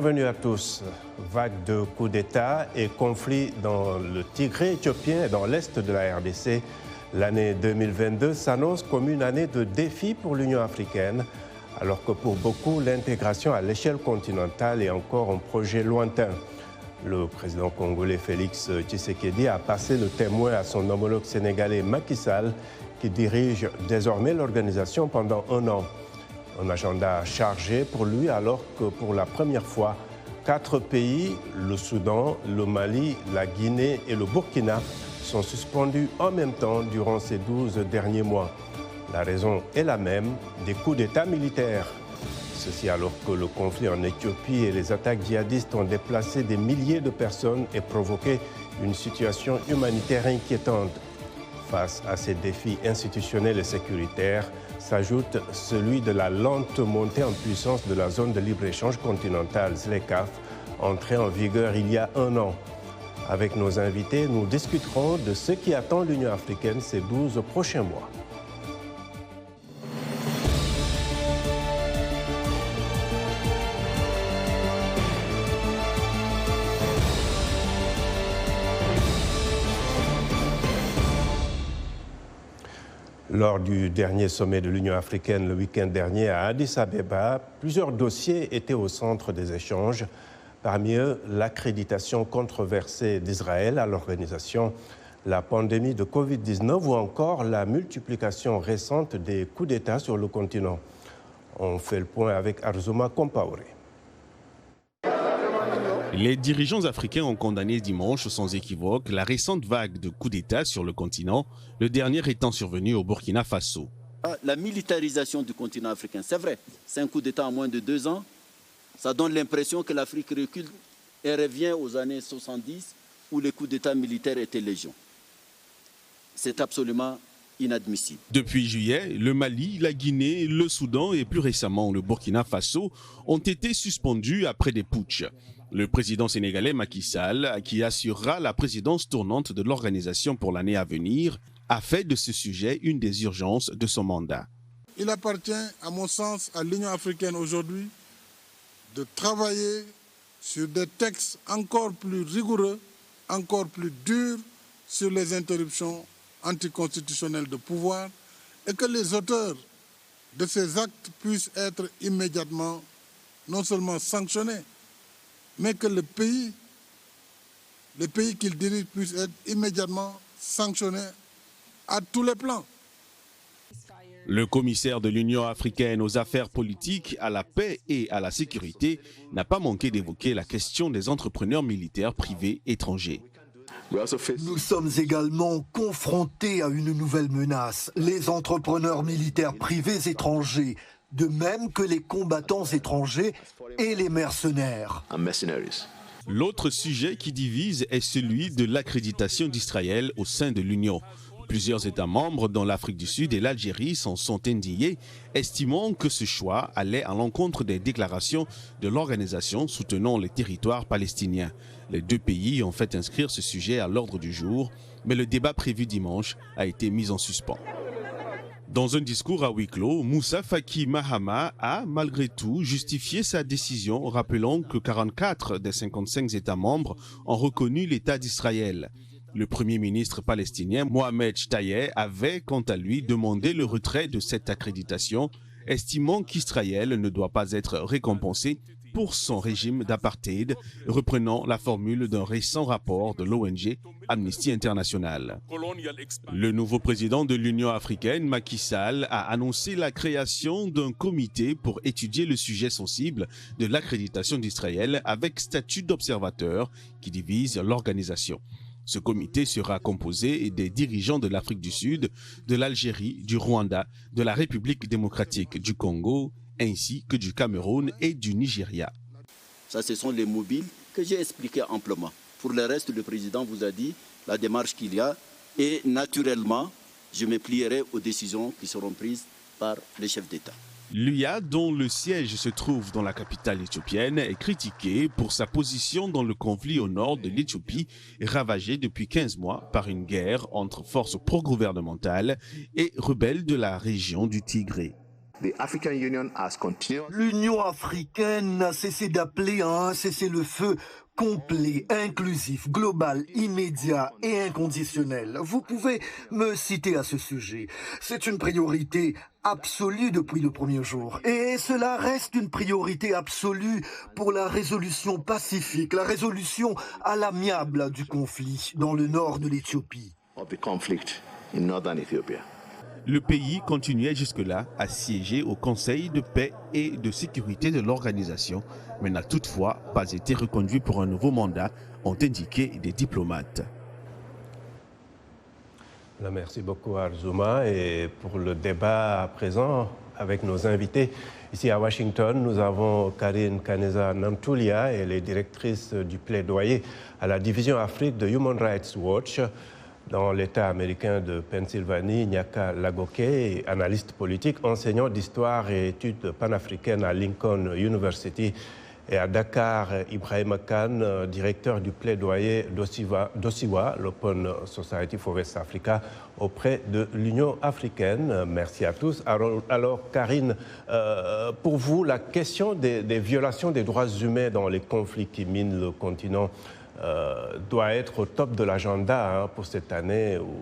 Bienvenue à tous. Vague de coups d'État et conflits dans le Tigré éthiopien et dans l'est de la RDC. L'année 2022 s'annonce comme une année de défi pour l'Union africaine, alors que pour beaucoup, l'intégration à l'échelle continentale est encore un projet lointain. Le président congolais Félix Tshisekedi a passé le témoin à son homologue sénégalais Macky Sall, qui dirige désormais l'organisation pendant un an. Un agenda chargé pour lui alors que pour la première fois, 4 pays, le Soudan, le Mali, la Guinée et le Burkina, sont suspendus en même temps durant ces 12 derniers mois. La raison est la même, des coups d'État militaires. Ceci alors que le conflit en Éthiopie et les attaques djihadistes ont déplacé des milliers de personnes et provoqué une situation humanitaire inquiétante. Face à ces défis institutionnels et sécuritaires, s'ajoute celui de la lente montée en puissance de la zone de libre-échange continentale, ZLECAf, entrée en vigueur il y a un an. Avec nos invités, nous discuterons de ce qui attend l'Union africaine ces 12 prochains mois. Lors du dernier sommet de l'Union africaine le week-end dernier à Addis Abeba, plusieurs dossiers étaient au centre des échanges. Parmi eux, l'accréditation controversée d'Israël à l'organisation, la pandémie de Covid-19 ou encore la multiplication récente des coups d'État sur le continent. On fait le point avec Arzouma Compaoré. Les dirigeants africains ont condamné dimanche sans équivoque la récente vague de coups d'État sur le continent, le dernier étant survenu au Burkina Faso. La militarisation du continent africain, c'est vrai, c'est un coup d'État en moins de 2 ans. Ça donne l'impression que l'Afrique recule et revient aux années 70 où les coups d'État militaires étaient légion. C'est absolument inadmissible. Depuis juillet, le Mali, la Guinée, le Soudan et plus récemment le Burkina Faso ont été suspendus après des putschs. Le président sénégalais Macky Sall, qui assurera la présidence tournante de l'organisation pour l'année à venir, a fait de ce sujet une des urgences de son mandat. Il appartient, à mon sens, à l'Union africaine aujourd'hui de travailler sur des textes encore plus rigoureux, encore plus durs sur les interruptions anticonstitutionnelles de pouvoir et que les auteurs de ces actes puissent être immédiatement non seulement sanctionnés, mais que les pays qu'ils dirigent puissent être immédiatement sanctionnés à tous les plans. Le commissaire de l'Union africaine aux affaires politiques, à la paix et à la sécurité n'a pas manqué d'évoquer la question des entrepreneurs militaires privés étrangers. Nous sommes également confrontés à une nouvelle menace, les entrepreneurs militaires privés étrangers, de même que les combattants étrangers et les mercenaires. L'autre sujet qui divise est celui de l'accréditation d'Israël au sein de l'Union. Plusieurs États membres, dont l'Afrique du Sud et l'Algérie, s'en sont indignés, estimant que ce choix allait à l'encontre des déclarations de l'organisation soutenant les territoires palestiniens. Les deux pays ont fait inscrire ce sujet à l'ordre du jour, mais le débat prévu dimanche a été mis en suspens. Dans un discours à huis clos, Moussa Faki Mahama a, malgré tout, justifié sa décision, rappelant que 44 des 55 États membres ont reconnu l'État d'Israël. Le premier ministre palestinien Mohamed Shtayyeh avait, quant à lui, demandé le retrait de cette accréditation, estimant qu'Israël ne doit pas être récompensé pour son régime d'apartheid, reprenant la formule d'un récent rapport de l'ONG Amnesty International. Le nouveau président de l'Union africaine, Macky Sall, a annoncé la création d'un comité pour étudier le sujet sensible de l'accréditation d'Israël avec statut d'observateur qui divise l'organisation. Ce comité sera composé des dirigeants de l'Afrique du Sud, de l'Algérie, du Rwanda, de la République démocratique du Congo, ainsi que du Cameroun et du Nigeria. Ça, ce sont les mobiles que j'ai expliqué amplement. Pour le reste, le président vous a dit la démarche qu'il y a et naturellement, je me plierai aux décisions qui seront prises par les chefs d'État. L'UA, dont le siège se trouve dans la capitale éthiopienne, est critiquée pour sa position dans le conflit au nord de l'Éthiopie, ravagé depuis 15 mois par une guerre entre forces pro-gouvernementales et rebelles de la région du Tigré. L'Union africaine n'a cessé d'appeler à un cessez-le-feu complet, inclusif, global, immédiat et inconditionnel. Vous pouvez me citer à ce sujet. C'est une priorité absolue depuis le premier jour. Et cela reste une priorité absolue pour la résolution pacifique, la résolution à l'amiable du conflit dans le nord de l'Éthiopie. Le pays continuait jusque-là à siéger au Conseil de paix et de sécurité de l'organisation, mais n'a toutefois pas été reconduit pour un nouveau mandat, ont indiqué des diplomates. Merci beaucoup Arzouma. Et pour le débat à présent avec nos invités, ici à Washington, nous avons Karine Kaneza Namtoulia, elle est directrice du plaidoyer à la division Afrique de Human Rights Watch. Dans l'État américain de Pennsylvanie, Nyaka Lagoke, analyste politique, enseignant d'histoire et études panafricaines à Lincoln University, et à Dakar, Ibrahim Khan, directeur du plaidoyer d'Osiwa, l'Open Society for West Africa, auprès de l'Union africaine. Merci à tous. Alors Karine, pour vous, la question des violations des droits humains dans les conflits qui minent le continent doit être au top de l'agenda pour cette année ou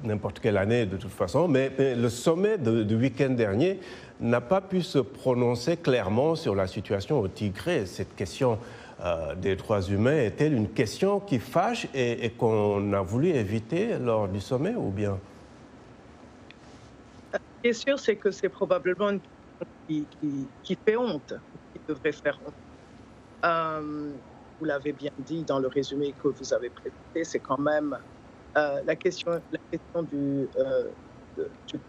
n'importe quelle année de toute façon. Mais le sommet du week-end dernier n'a pas pu se prononcer clairement sur la situation au Tigré. Cette question des droits humains est-elle une question qui fâche et qu'on a voulu éviter lors du sommet ou bien? Ce qui est sûr, c'est que c'est probablement une question qui fait honte, qui devrait faire honte. Vous l'avez bien dit dans le résumé que vous avez présenté, c'est quand même la question du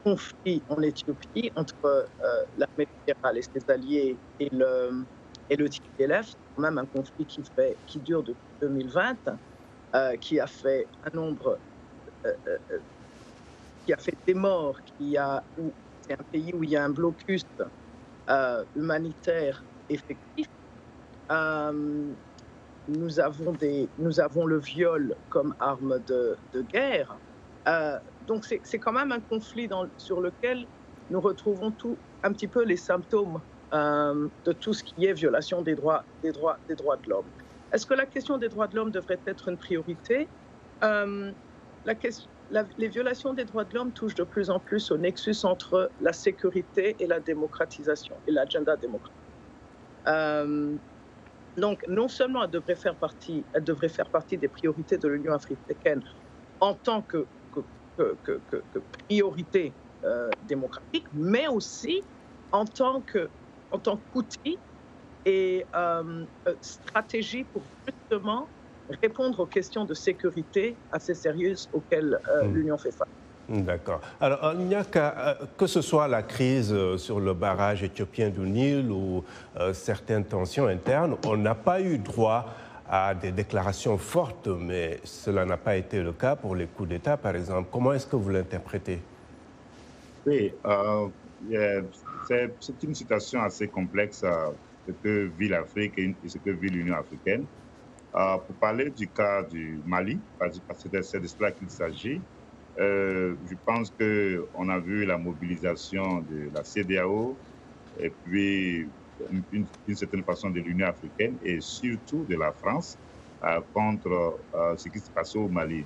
conflit en Éthiopie entre l'armée fédérale et ses alliés et le TPLF. C'est quand même un conflit qui dure depuis 2020, qui a fait un nombre, qui a fait des morts, c'est un pays où il y a un blocus humanitaire effectif. Nous avons le viol comme arme de guerre. Donc c'est quand même un conflit sur lequel nous retrouvons un petit peu les symptômes de tout ce qui est violation des droits de l'homme. Est-ce que la question des droits de l'homme devrait être une priorité? Les violations des droits de l'homme touchent de plus en plus au nexus entre la sécurité et la démocratisation et l'agenda démocratique. Donc, non seulement elle devrait faire partie des priorités de l'Union africaine en tant que priorité démocratique, mais aussi en tant qu'outil et stratégie pour justement répondre aux questions de sécurité assez sérieuses auxquelles l'Union fait face. D'accord. Alors, Nyaka, que ce soit la crise sur le barrage éthiopien du Nil ou certaines tensions internes, on n'a pas eu droit à des déclarations fortes, mais cela n'a pas été le cas pour les coups d'État, par exemple. Comment est-ce que vous l'interprétez? Oui, c'est une situation assez complexe, ce que vit l'Afrique et ce que vit l'Union africaine. Pour parler du cas du Mali, parce que c'est de cela qu'il s'agit, je pense qu'on a vu la mobilisation de la CEDEAO et puis d'une certaine façon de l'Union africaine et surtout de la France contre ce qui se passait au Mali.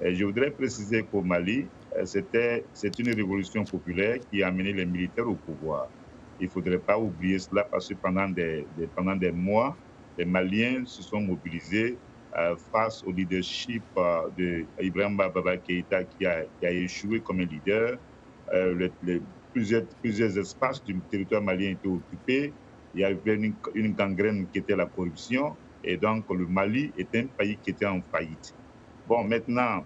Et je voudrais préciser qu'au Mali, c'est une révolution populaire qui a amené les militaires au pouvoir. Il ne faudrait pas oublier cela parce que pendant des mois, les Maliens se sont mobilisés face au leadership d'Ibrahim Baba Keïta qui a échoué comme un leader. Plusieurs espaces du territoire malien étaient occupés. Il y avait une gangrène qui était la corruption. Et donc, le Mali est un pays qui était en faillite. Bon, maintenant,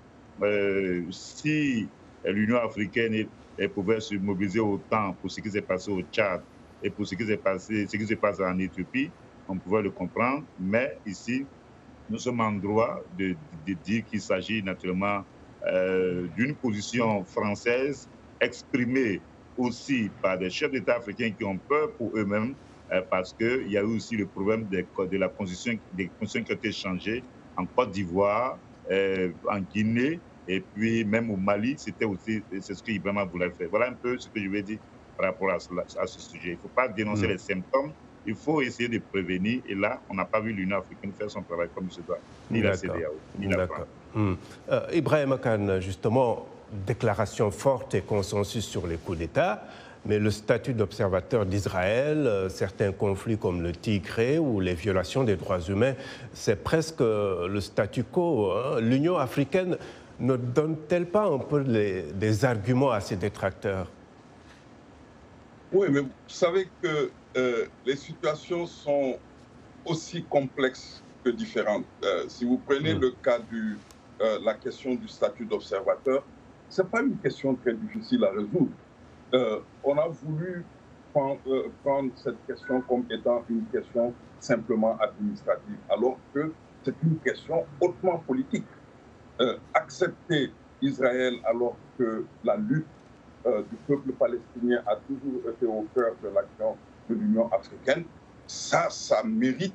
si l'Union africaine pouvait se mobiliser autant pour ce qui s'est passé au Tchad et pour ce qui se passe en Éthiopie, on pouvait le comprendre. Mais ici, nous sommes en droit de dire qu'il s'agit naturellement d'une position française exprimée aussi par des chefs d'État africains qui ont peur pour eux-mêmes parce qu'il y a eu aussi le problème des conditions qui ont été changées en Côte d'Ivoire, en Guinée et puis même au Mali. C'est ce que Ibrahima voulait faire. Voilà un peu ce que je vais dire. par rapport à ce sujet. Il ne faut pas dénoncer les symptômes, il faut essayer de prévenir. Et là, on n'a pas vu l'Union africaine faire son travail comme il se doit, ni la CEDEAO, ni la France. Ibrahima Kane, justement, déclaration forte et consensus sur les coups d'État, mais le statut d'observateur d'Israël, certains conflits comme le Tigré ou les violations des droits humains, c'est presque le statu quo. Hein. L'Union africaine ne donne-t-elle pas un peu des arguments à ses détracteurs? Oui, mais vous savez que les situations sont aussi complexes que différentes. Si vous prenez le cas de la question du statut d'observateur, ce n'est pas une question très difficile à résoudre. On a voulu prendre cette question comme étant une question simplement administrative, alors que c'est une question hautement politique. Accepter Israël alors que la lutte du peuple palestinien a toujours été au cœur de l'action de l'Union africaine, ça mérite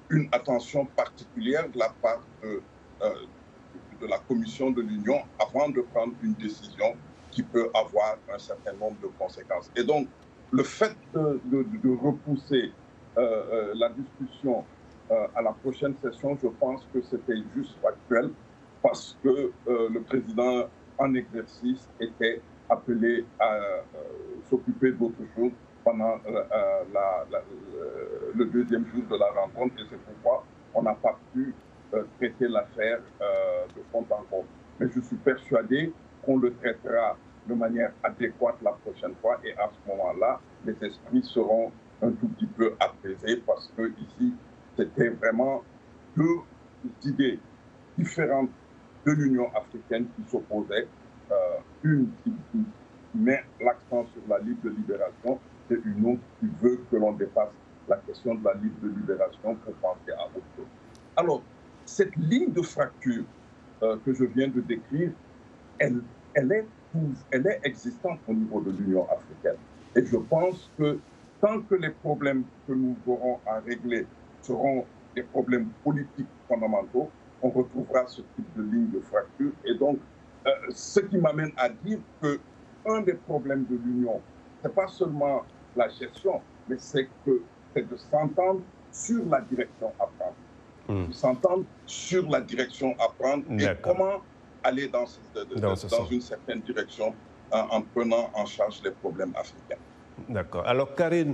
une attention particulière de la part de la Commission de l'Union avant de prendre une décision qui peut avoir un certain nombre de conséquences. Et donc, le fait de repousser la discussion à la prochaine session, je pense que c'était juste factuel parce que le président en exercice était appelé à s'occuper d'autres choses pendant le deuxième jour de la rencontre, et c'est pourquoi on n'a pas pu traiter l'affaire de fond en comble. Mais je suis persuadé qu'on le traitera de manière adéquate la prochaine fois, et à ce moment-là, les esprits seront un tout petit peu apaisés parce que ici, c'était vraiment deux idées différentes de l'Union africaine qui s'opposaient. Une qui met l'accent sur la libre libération et une autre qui veut que l'on dépasse la question de la libre libération pour penser à autre chose. Alors, cette ligne de fracture que je viens de décrire, elle est existante au niveau de l'Union africaine. Et je pense que tant que les problèmes que nous aurons à régler seront des problèmes politiques fondamentaux, on retrouvera ce type de ligne de fracture. Et donc, ce qui m'amène à dire qu'un des problèmes de l'Union, ce n'est pas seulement la gestion, mais c'est de s'entendre sur la direction à prendre. De s'entendre sur la direction à prendre et comment aller dans une certaine direction en prenant en charge les problèmes africains. D'accord. Alors, Karine,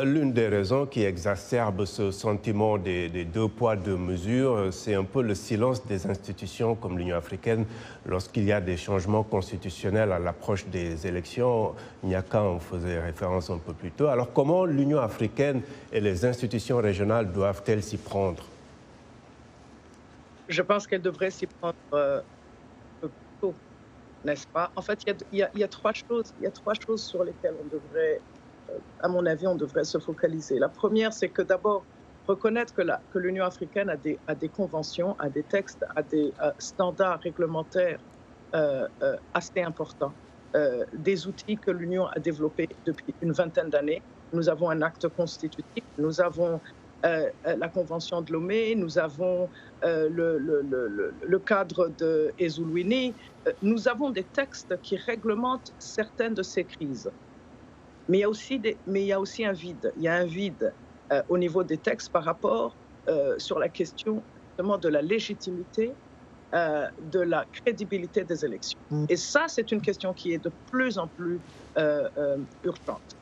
l'une des raisons qui exacerbe ce sentiment des deux poids, deux mesures, c'est un peu le silence des institutions comme l'Union africaine lorsqu'il y a des changements constitutionnels à l'approche des élections. Nyaka en faisait référence un peu plus tôt. Alors, comment l'Union africaine et les institutions régionales doivent-elles s'y prendre? Je pense qu'elles devraient s'y prendre plus tôt, n'est-ce pas? En fait, il y a trois choses. Il y a trois choses sur lesquelles on devrait, à mon avis, on devrait se focaliser. La première, c'est que d'abord, reconnaître que l'Union africaine a des conventions, a des textes, a des standards réglementaires assez importants, des outils que l'Union a développés depuis une vingtaine d'années. Nous avons un acte constitutif, nous avons la Convention de Lomé, nous avons le cadre de Ezulwini, nous avons des textes qui réglementent certaines de ces crises. Mais il y a aussi un vide. Il y a un vide au niveau des textes par rapport sur la question justement de la légitimité, de la crédibilité des élections. Et ça, c'est une question qui est de plus en plus urgente.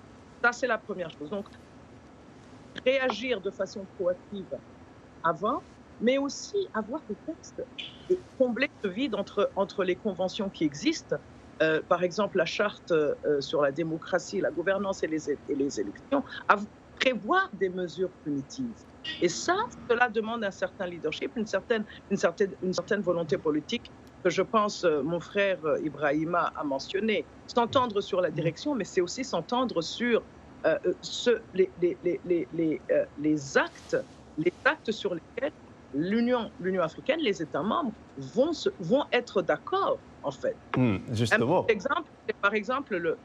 Ça, c'est la première chose. Donc, réagir de façon proactive avant, mais aussi avoir des textes et combler ce vide entre les conventions qui existent, par exemple la charte sur la démocratie, la gouvernance et les élections, à prévoir des mesures punitives. Et ça, cela demande un certain leadership, une certaine volonté politique que je pense mon frère Ibrahima a mentionné. S'entendre sur la direction, mais c'est aussi s'entendre sur les actes sur lesquels l'Union africaine, les États membres vont être d'accord, en fait. Justement. Par exemple,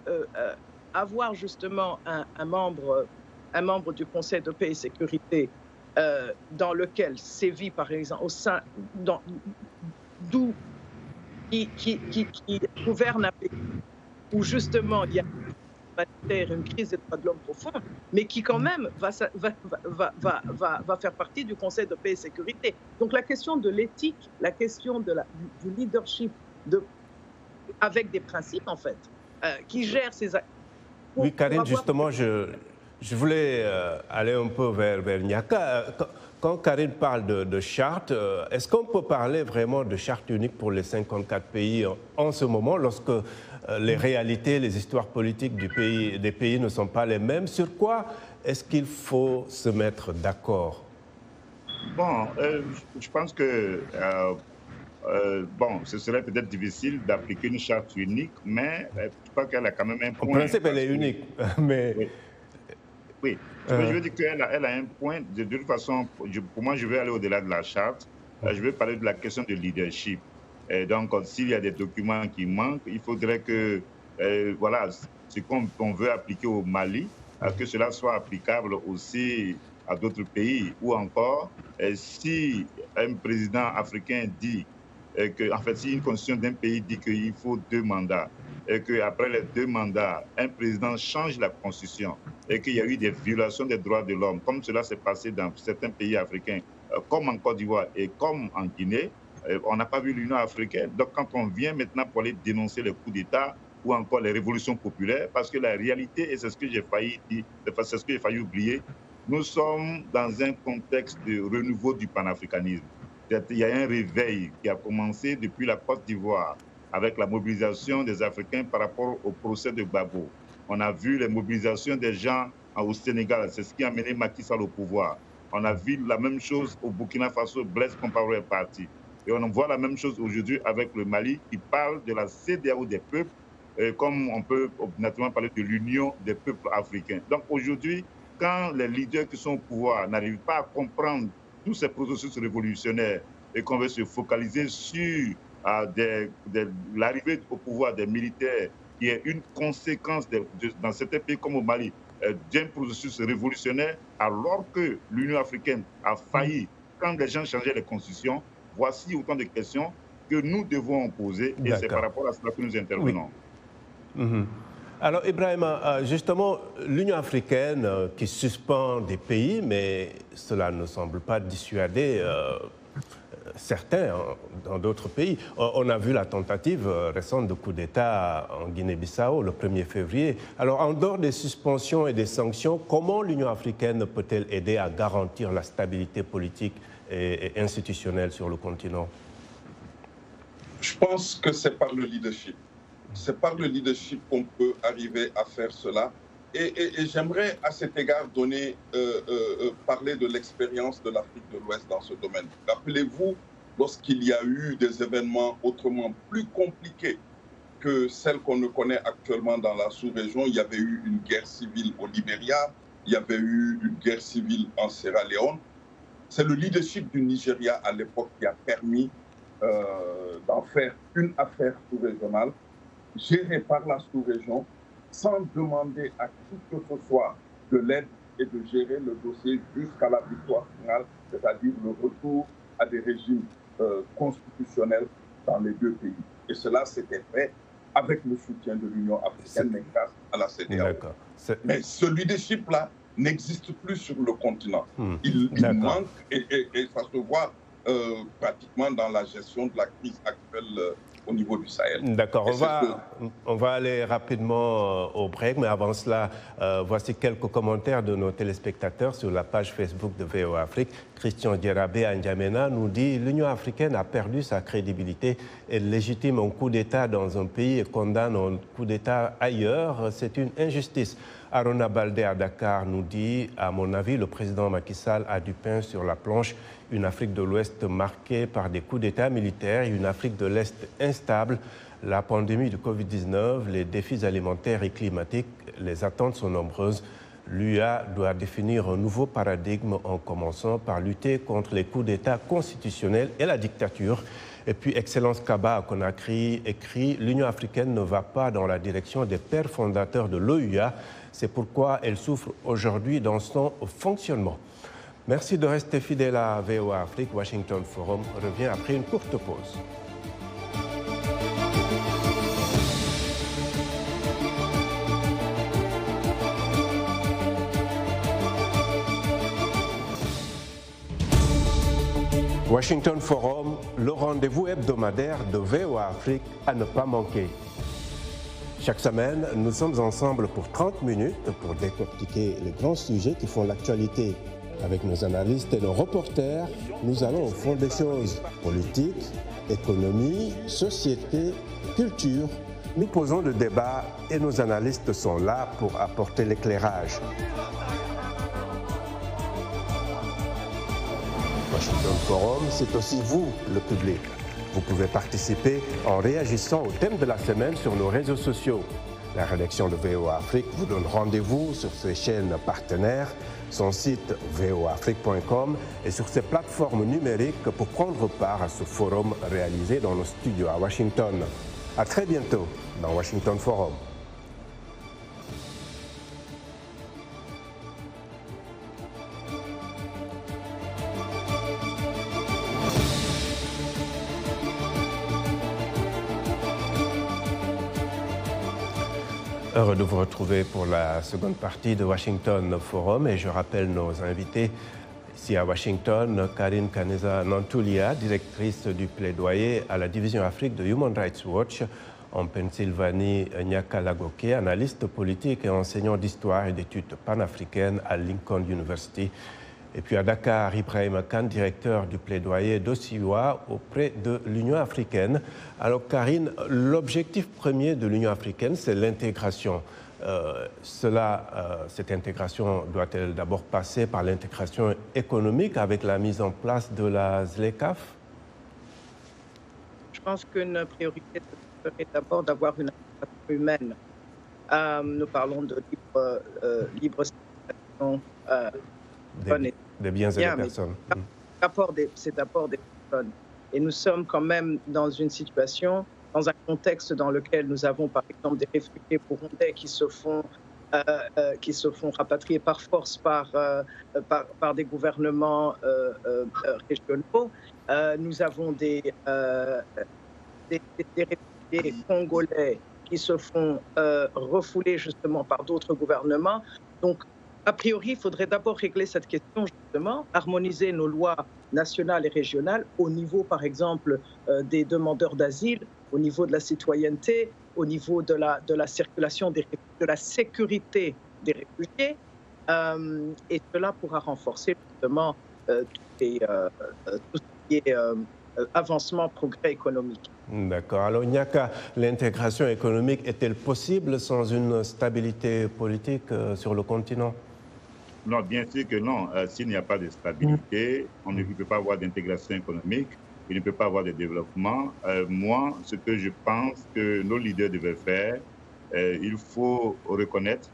avoir justement un membre du Conseil de paix et sécurité dans lequel sévit, par exemple, qui gouverne un pays où justement il y a humanitaire, une crise des droits de l'homme profonde, mais qui quand même va faire partie du Conseil de paix et sécurité. Donc la question de l'éthique, la question du leadership avec des principes, en fait, qui gèrent ces... Oui, Karine, justement, je voulais aller un peu vers Nyaka. Quand Karine parle de charte, est-ce qu'on peut parler vraiment de charte unique pour les 54 pays en ce moment, lorsque les réalités, les histoires politiques des pays ne sont pas les mêmes? Sur quoi est-ce qu'il faut se mettre d'accord? Bon, je pense que ce serait peut-être difficile d'appliquer une charte unique, mais je crois qu'elle a quand même un point. En principe, elle est unique, mais... Oui. Je veux dire qu'elle a un point. De toute façon, pour moi, je vais aller au-delà de la charte. Je vais parler de la question de leadership. Et donc, s'il y a des documents qui manquent, il faudrait que, voilà, ce qu'on veut appliquer au Mali, que cela soit applicable aussi à d'autres pays. Ou encore, si un président africain dit que, en fait, si une constitution d'un pays dit qu'il faut 2 mandats, et qu'après les 2 mandats, un président change la constitution et qu'il y a eu des violations des droits de l'homme, comme cela s'est passé dans certains pays africains, comme en Côte d'Ivoire et comme en Guinée, on n'a pas vu l'Union africaine. Donc quand on vient maintenant pour aller dénoncer les coups d'État ou encore les révolutions populaires, parce que la réalité, et c'est ce que j'ai failli dire, c'est ce que j'ai failli oublier, nous sommes dans un contexte de renouveau du panafricanisme. Il y a un réveil qui a commencé depuis la Côte d'Ivoire, avec la mobilisation des Africains par rapport au procès de Gbagbo. On a vu les mobilisations des gens au Sénégal, c'est ce qui a mené Macky Sall au pouvoir. On a vu la même chose au Burkina Faso, Blaise Compaoré est parti. Et on voit la même chose aujourd'hui avec le Mali, qui parle de la CEDEAO des peuples, comme on peut naturellement parler de l'Union des peuples africains. Donc aujourd'hui, quand les leaders qui sont au pouvoir n'arrivent pas à comprendre tous ces processus révolutionnaires et qu'on veut se focaliser sur l'arrivée au pouvoir des militaires, qui est une conséquence dans certains pays comme au Mali, d'un processus révolutionnaire, alors que l'Union africaine a failli quand les gens changeaient les constitutions. Voici autant de questions que nous devons poser, et c'est par rapport à cela que nous intervenons. Oui. Alors, Ibrahima, justement, l'Union africaine qui suspend des pays, mais cela ne semble pas dissuader certains dans d'autres pays. On a vu la tentative récente de coup d'État en Guinée-Bissau le 1er février. Alors, en dehors des suspensions et des sanctions, comment l'Union africaine peut-elle aider à garantir la stabilité politique et institutionnelle sur le continent? Je pense que c'est par le leadership. C'est par le leadership qu'on peut arriver à faire cela. Et j'aimerais à cet égard parler de l'expérience de l'Afrique de l'Ouest dans ce domaine. Rappelez-vous, lorsqu'il y a eu des événements autrement plus compliqués que celles qu'on ne connaît actuellement dans la sous-région, il y avait eu une guerre civile au Libéria, il y avait eu une guerre civile en Sierra Leone. C'est le leadership du Nigeria à l'époque qui a permis d'en faire une affaire sous-régionale, gérée par la sous-région, sans demander à qui que ce soit de l'aide et de gérer le dossier jusqu'à la victoire finale, c'est-à-dire le retour à des régimes constitutionnels dans les 2 pays. Et cela s'était fait avec le soutien de l'Union africaine, mais grâce à la CEDEAO. Mais ce leadership-là n'existe plus sur le continent. Il manque, et ça se voit pratiquement dans la gestion de la crise actuelle au niveau du Sahel. D'accord, on va aller rapidement au break, mais avant cela, voici quelques commentaires de nos téléspectateurs sur la page Facebook de VOA Afrique. Christian Djerabé à N'Djamena nous dit « L'Union africaine a perdu sa crédibilité. Elle légitime un coup d'État dans un pays et condamne un coup d'État ailleurs. C'est une injustice. » Arona Baldé à Dakar nous dit « À mon avis, le président Macky Sall a du pain sur la planche. Une Afrique de l'Ouest marquée par des coups d'État militaires et une Afrique de l'Est instable. La pandémie du Covid-19, les défis alimentaires et climatiques, les attentes sont nombreuses. L'UA doit définir un nouveau paradigme en commençant par lutter contre les coups d'État constitutionnels et la dictature. » Et puis, Excellence Kaba à Conakry écrit « L'Union africaine ne va pas dans la direction des pères fondateurs de l'OUA. C'est pourquoi elle souffre aujourd'hui dans son fonctionnement. » Merci de rester fidèle à VOA Afrique. Washington Forum revient après une courte pause. Washington Forum, le rendez-vous hebdomadaire de VOA Afrique à ne pas manquer. Chaque semaine, nous sommes ensemble pour 30 minutes pour décortiquer les grands sujets qui font l'actualité. Avec nos analystes et nos reporters, nous allons au fond des choses. Politique, économie, société, culture. Nous posons le débat et nos analystes sont là pour apporter l'éclairage. Washington Forum, c'est aussi vous, le public. Vous pouvez participer en réagissant au thème de la semaine sur nos réseaux sociaux. La rédaction de VOA Afrique vous donne rendez-vous sur ses chaînes partenaires, son site voafrique.com et sur ses plateformes numériques pour prendre part à ce forum réalisé dans nos studios à Washington. À très bientôt dans Washington Forum. Heureux de vous retrouver pour la seconde partie de Washington Forum et je rappelle nos invités ici à Washington, Karine Kaneza-Nantulia, directrice du plaidoyer à la division Afrique de Human Rights Watch, en Pennsylvanie, Nyaka Lagoke, analyste politique et enseignant d'histoire et d'études panafricaines à Lincoln University. Et puis à Dakar, Ibrahim Khan, directeur du plaidoyer d'Osiwa auprès de l'Union africaine. Alors Karine, l'objectif premier de l'Union africaine, c'est l'intégration. Cette intégration doit-elle d'abord passer par l'intégration économique avec la mise en place de la ZLECAf? Je pense qu'une priorité serait d'abord d'avoir une intégration humaine. Nous parlons de libre circulation des biens et des personnes. C'est d'abord des personnes. Et nous sommes quand même dans une situation, dans un contexte dans lequel nous avons par exemple des réfugiés burundais qui se font rapatrier par force par des gouvernements régionaux. Nous avons des réfugiés congolais qui se font refouler justement par d'autres gouvernements. Donc, a priori, il faudrait d'abord régler cette question, justement, harmoniser nos lois nationales et régionales au niveau, par exemple, des demandeurs d'asile, au niveau de la citoyenneté, au niveau de la circulation, de la sécurité des réfugiés. Et cela pourra renforcer, justement, tout ce qui est avancement, progrès économique. D'accord. Alors, Nyaka, l'intégration économique est-elle possible sans une stabilité politique sur le continent? Non, bien sûr que non. S'il n'y a pas de stabilité, on ne peut pas avoir d'intégration économique, il ne peut pas avoir de développement. Moi, ce que je pense que nos leaders devaient faire, il faut reconnaître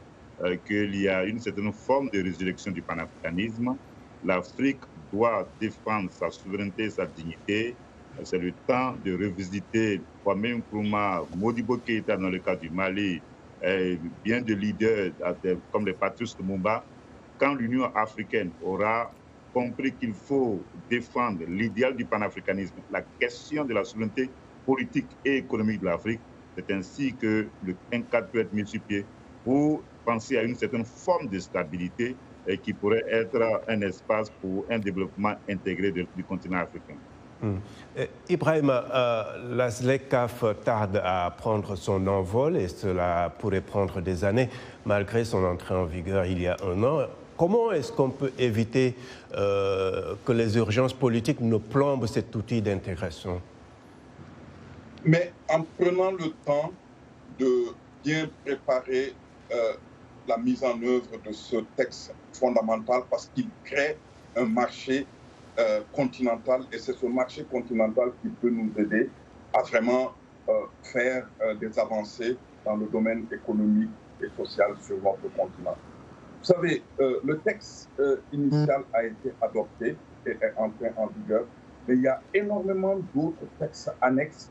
qu'il y a une certaine forme de résurrection du panafricanisme. L'Afrique doit défendre sa souveraineté, sa dignité. C'est le temps de revisiter Kwame Nkrumah, Modibo Keïta dans le cas du Mali, bien de leaders comme les Patrice Lumumba. Quand l'Union africaine aura compris qu'il faut défendre l'idéal du panafricanisme, la question de la souveraineté politique et économique de l'Afrique, c'est ainsi que le 1-4 peut être mis sur pied pour penser à une certaine forme de stabilité qui pourrait être un espace pour un développement intégré du continent africain. Ibrahim, la ZLECAf tarde à prendre son envol et cela pourrait prendre des années malgré son entrée en vigueur il y a un an. Comment est-ce qu'on peut éviter que les urgences politiques ne plombent cet outil d'intégration? Mais en prenant le temps de bien préparer la mise en œuvre de ce texte fondamental parce qu'il crée un marché continental et c'est ce marché continental qui peut nous aider à vraiment faire des avancées dans le domaine économique et social sur notre continent. Vous savez, le texte initial a été adopté et est entré en vigueur, mais il y a énormément d'autres textes annexes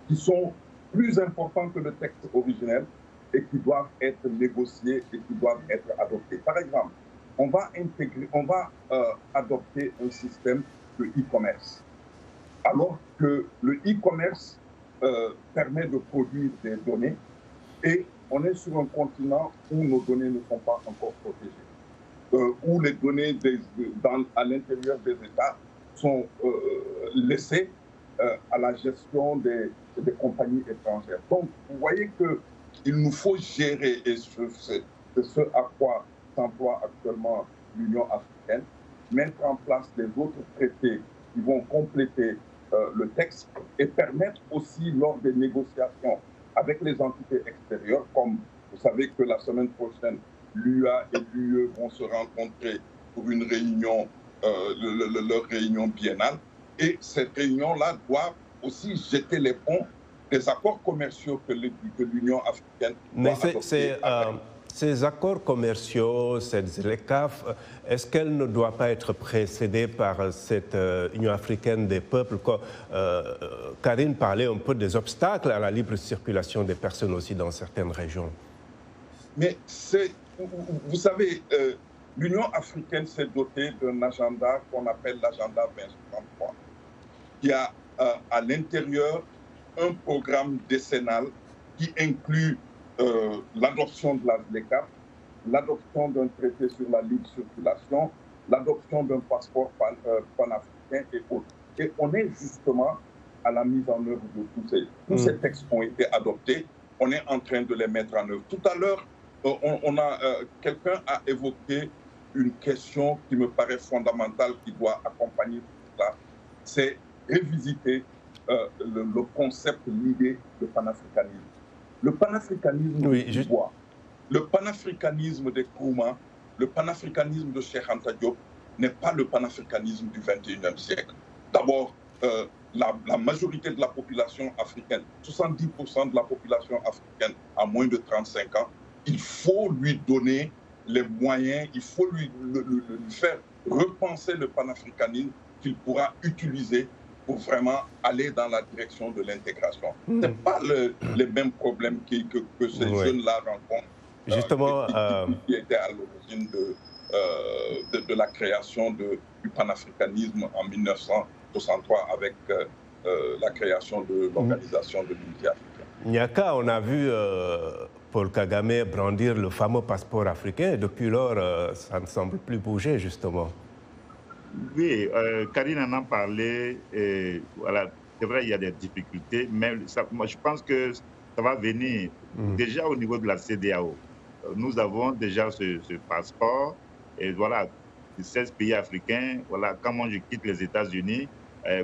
qui sont plus importants que le texte originel et qui doivent être négociés et qui doivent être adoptés. Par exemple, on va adopter un système de e-commerce. Alors que le e-commerce permet de produire des données et on est sur un continent où nos données ne sont pas encore protégées, où les données à l'intérieur des États sont laissé à la gestion des compagnies étrangères. Donc, vous voyez qu'il nous faut gérer, et c'est ce à quoi s'emploie actuellement l'Union africaine, mettre en place les autres traités qui vont compléter le texte et permettre aussi, lors des négociations avec les entités extérieures, comme vous savez que la semaine prochaine, l'UA et l'UE vont se rencontrer pour une réunion, leur réunion biennale. Et cette réunion-là doit aussi jeter les ponts des accords commerciaux que l'Union africaine doit adopter. Ces accords commerciaux, les CAF, est-ce qu'elles ne doivent pas être précédées par cette Union africaine des peuples? Karine parlait un peu des obstacles à la libre circulation des personnes aussi dans certaines régions. Mais vous savez, l'Union africaine s'est dotée d'un agenda qu'on appelle l'agenda 2063, qui a à l'intérieur un programme décennal qui inclut l'adoption de la ZLECAf, l'adoption d'un traité sur la libre circulation, l'adoption d'un passeport panafricain et autres. Et on est justement à la mise en œuvre de tous ces textes ont été adoptés, on est en train de les mettre en œuvre. Tout à l'heure, quelqu'un a évoqué une question qui me paraît fondamentale, qui doit accompagner tout ça, c'est révisiter le concept, l'idée de panafricanisme. Le panafricanisme du bois, le panafricanisme des Nkrumah, le panafricanisme de Cheikh Anta Diop n'est pas le panafricanisme du XXIe siècle. D'abord, la majorité de la population africaine, 70% de la population africaine a moins de 35 ans, il faut lui donner les moyens, il faut lui faire repenser le panafricanisme qu'il pourra utiliser pour vraiment aller dans la direction de l'intégration. Ce n'est pas les mêmes problèmes que ces jeunes-là rencontrent. Justement, qui étaient à l'origine de la création du panafricanisme en 1963 avec la création de l'Organisation de l'Unité africaine. Nyaka, on a vu Paul Kagame brandir le fameux passeport africain et depuis lors, ça ne semble plus bouger, justement. Oui, Karine en a parlé. Voilà, c'est vrai, il y a des difficultés, mais moi, je pense que ça va venir. Déjà au niveau de la CEDEAO, nous avons déjà ce passeport. Et voilà, 16 pays africains. Voilà, quand moi je quitte les États-Unis,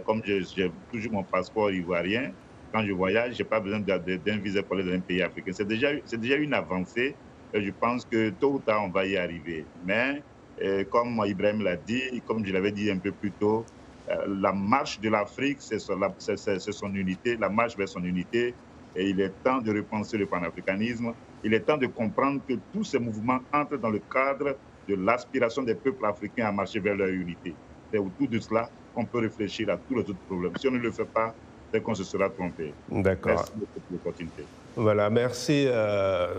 comme j'ai toujours mon passeport ivoirien, quand je voyage, je n'ai pas besoin d'un visa pour aller dans un pays africain. C'est déjà une avancée. Je pense que tôt ou tard, on va y arriver. Mais comme Ibrahim l'a dit, comme je l'avais dit un peu plus tôt, la marche de l'Afrique, c'est son unité, la marche vers son unité. Et il est temps de repenser le panafricanisme. Il est temps de comprendre que tous ces mouvements entrent dans le cadre de l'aspiration des peuples africains à marcher vers leur unité. C'est autour de cela qu'on peut réfléchir à tous les autres problèmes. Si on ne le fait pas, c'est qu'on se sera trompé. D'accord. Merci beaucoup pour l'opportunité. Voilà, merci.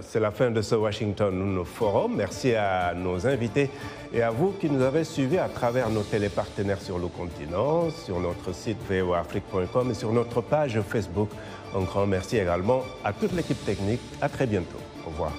C'est la fin de ce Washington Forum. Merci à nos invités et à vous qui nous avez suivis à travers nos télépartenaires sur le continent, sur notre site voaafrique.com et sur notre page Facebook. Un grand merci également à toute l'équipe technique. À très bientôt. Au revoir.